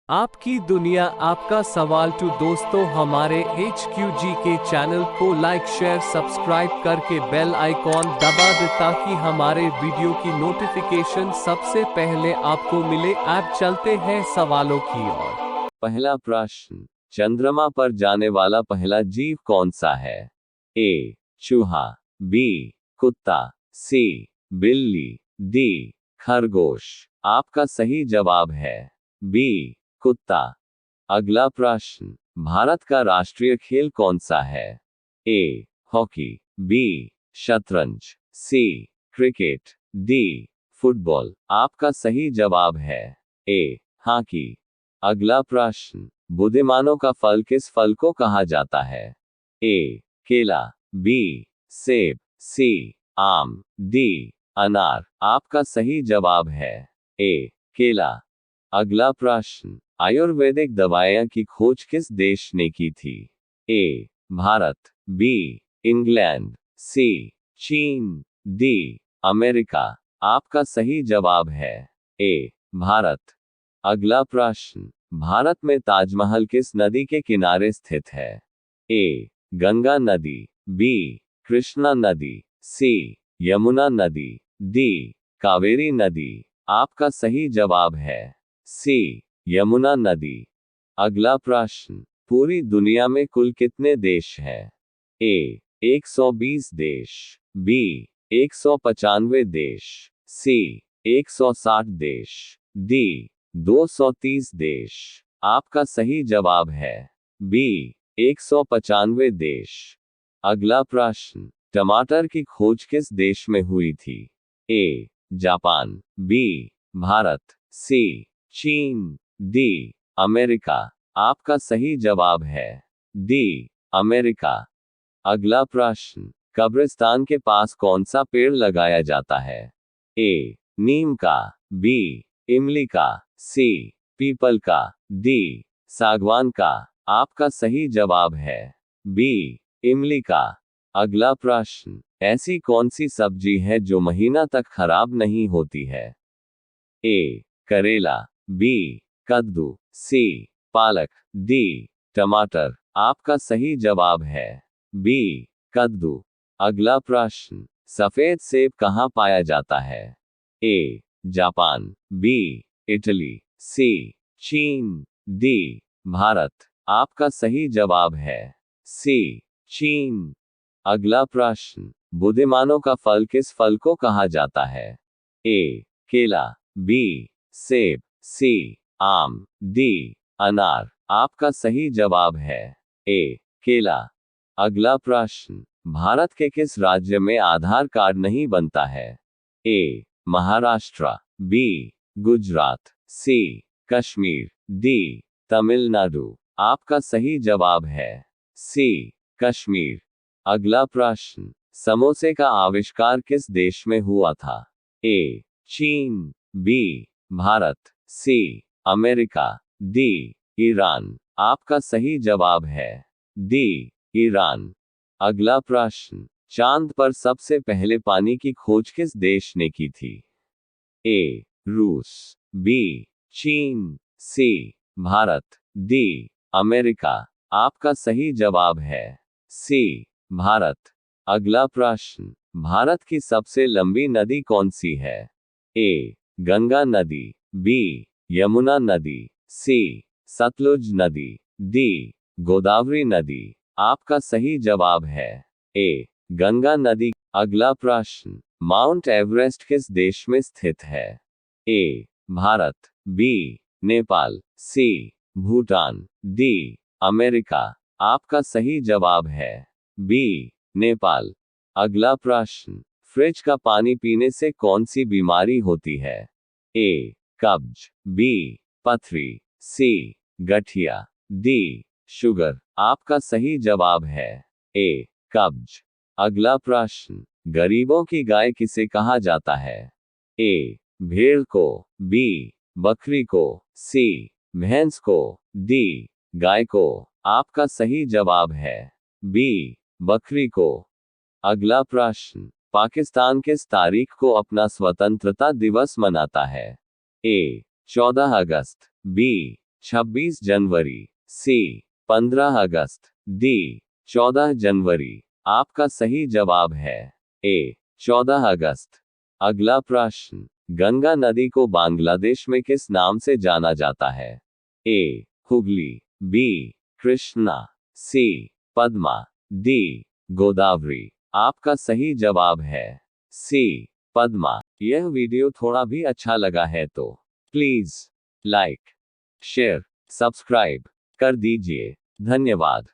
आपकी दुनिया आपका सवाल टू दोस्तों हमारे HQG के चैनल को लाइक शेयर सब्सक्राइब करके बेल आइकॉन दबा दे ताकि हमारे वीडियो की नोटिफिकेशन सबसे पहले आपको मिले। आप चलते हैं सवालों की ओर। पहला प्रश्न, चंद्रमा पर जाने वाला पहला जीव कौन सा है? ए चूहा, बी कुत्ता, सी बिल्ली, डी खरगोश। आपका सही जवाब है बी कुत्ता। अगला प्रश्न, भारत का राष्ट्रीय खेल कौन सा है? ए हॉकी, बी शतरंज, सी क्रिकेट, डी फुटबॉल। आपका सही जवाब है ए हॉकी। अगला प्रश्न, बुद्धिमानों का फल किस फल को कहा जाता है? ए केला, बी सेब, सी आम, डी अनार। आपका सही जवाब है ए केला। अगला प्रश्न, आयुर्वेदिक दवाइयां की खोज किस देश ने की थी? ए भारत, बी इंग्लैंड, सी चीन, डी अमेरिका। आपका सही जवाब है ए भारत। अगला प्रश्न, भारत में ताजमहल किस नदी के किनारे स्थित है? ए गंगा नदी, बी कृष्णा नदी, सी यमुना नदी, डी कावेरी नदी। आपका सही जवाब है सी यमुना नदी। अगला प्रश्न, पूरी दुनिया में कुल कितने देश हैं? ए 120 देश, बी 195 देश, सी 160 देश, डी 230 देश। आपका सही जवाब है बी 195 देश। अगला प्रश्न, टमाटर की खोज किस देश में हुई थी? ए जापान, बी भारत, सी चीन, डी अमेरिका। आपका सही जवाब है डी अमेरिका। अगला प्रश्न, कब्रिस्तान के पास कौन सा पेड़ लगाया जाता है? ए नीम का, बी इमली का, सी पीपल का, डी सागवान का। आपका सही जवाब है बी इमली का। अगला प्रश्न, ऐसी कौन सी सब्जी है जो महीना तक खराब नहीं होती है? ए करेला, बी कद्दू, सी पालक, डी टमाटर। आपका सही जवाब है बी कद्दू। अगला प्रश्न, सफेद सेब कहाँ पाया जाता है? ए जापान, बी इटली, सी चीन, डी भारत। आपका सही जवाब है सी चीन। अगला प्रश्न, बुद्धिमानों का फल किस फल को कहा जाता है? ए केला, बी सेब, सी आम, डी अनार। आपका सही जवाब है ए केला। अगला प्रश्न, भारत के किस राज्य में आधार कार्ड नहीं बनता है? ए महाराष्ट्र, बी गुजरात, सी कश्मीर, डी तमिलनाडु। आपका सही जवाब है सी कश्मीर। अगला प्रश्न, समोसे का आविष्कार किस देश में हुआ था? ए चीन, B Bharat, C America, D Iran. आपका सही जवाब है डी ईरान। अगला प्रश्न, चांद पर सबसे पहले पानी की खोज किस देश ने की थी? ए रूस, बी चीन, सी भारत, डी अमेरिका। आपका सही जवाब है सी भारत। अगला प्रश्न, भारत की सबसे लंबी नदी कौन सी है? ए गंगा नदी, बी यमुना नदी, सी सतलुज नदी, डी गोदावरी नदी। आपका सही जवाब है ए गंगा नदी। अगला प्रश्न, माउंट एवरेस्ट किस देश में स्थित है? ए भारत, बी नेपाल, सी भूटान, डी अमेरिका। आपका सही जवाब है बी नेपाल। अगला प्रश्न, फ्रिज का पानी पीने से कौन सी बीमारी होती है? ए कब्ज, बी पथरी, सी गठिया, डी शुगर। आपका सही जवाब है ए कब्ज। अगला प्रश्न, गरीबों की गाय किसे कहा जाता है? ए भेड़ को, बी बकरी को, सी भैंस को, डी गाय को। आपका सही जवाब है बी बकरी को। अगला प्रश्न, पाकिस्तान किस तारीख को अपना स्वतंत्रता दिवस मनाता है? ए 14 अगस्त, बी 26 जनवरी, सी 15 अगस्त, डी 14 जनवरी। आपका सही जवाब है ए 14 अगस्त। अगला प्रश्न, गंगा नदी को बांग्लादेश में किस नाम से जाना जाता है? ए हुगली, बी कृष्णा, सी पद्मा, डी गोदावरी। आपका सही जवाब है सी पद्मा। यह वीडियो थोड़ा भी अच्छा लगा है तो प्लीज लाइक, शेयर, सब्सक्राइब कर दीजिए। धन्यवाद।